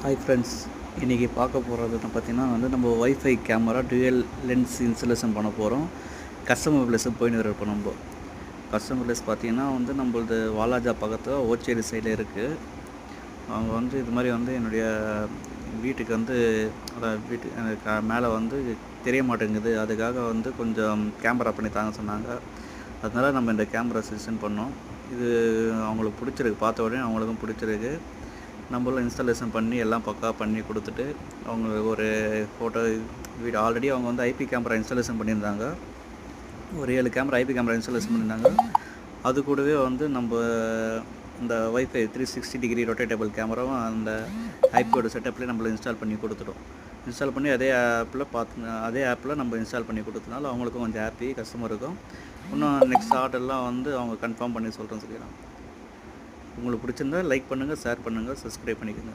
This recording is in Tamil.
ஹாய் ஃப்ரெண்ட்ஸ், இன்றைக்கி பார்க்க போகிறது பார்த்திங்கன்னா நம்ம wifi camera dual lens installation பண்ண போகிறோம். கஸ்டமர் ப்ளேஸுக்கு போயின்னு வர இப்போ நம்ம கஸ்டமர் ப்ளேஸ் பார்த்திங்கன்னா நம்மளது வாலாஜா பக்கத்தில் ஓச்சேரி சைடில் இருக்குது. அவங்க இது மாதிரி என்னுடைய வீட்டுக்கு அதான் வீட்டு மேலே தெரிய மாட்டேங்குது. அதுக்காக கொஞ்சம் கேமரா பண்ணி தாங்க சொன்னாங்க. அதனால் நம்ம இந்த கேமரா செஷன் பண்ணோம். இது அவங்களுக்கு பிடிச்சிருக்கு, பார்த்த உடனே அவங்களுக்கும் பிடிச்சிருக்கு. நம்மளும் இன்ஸ்டாலேஷன் பண்ணி எல்லாம் பக்கா பண்ணி கொடுத்துட்டு அவங்களுக்கு ஒரு ஃபோட்டோ வீடியோ ஆல்ரெடி அவங்க ஐபி கேமரா இன்ஸ்டாலேஷன் பண்ணியிருந்தாங்க. ஒரு 7 கேமரா ஐபி கேமரா இன்ஸ்டாலேஷன் பண்ணியிருந்தாங்க. அது கூடவே நம்ம இந்த வைஃபை 360 டிகிரி ரொட்டேட்டபிள் கேமராவும் அந்த ஐபியோட செட்டப்லேயே நம்மளை இன்ஸ்டால் பண்ணி கொடுத்துட்டோம். இன்ஸ்டால் பண்ணி அதே ஆப்பில் நம்ம இன்ஸ்டால் பண்ணி கொடுத்தனால அவங்களுக்கும் கொஞ்சம் ஹாப்பி, கஸ்டமருக்கும். இன்னும் நெக்ஸ்ட் ஆர்டர்லாம் அவங்க கன்ஃபார்ம் பண்ணி சொல்கிறேன்னு சொல்லிடலாம். உங்களுக்கு பிடிச்சிருந்தா லைக் பண்ணுங்கள், ஷேர் பண்ணுங்கள், சப்ஸ்கிரைப் பண்ணிக்கோங்க.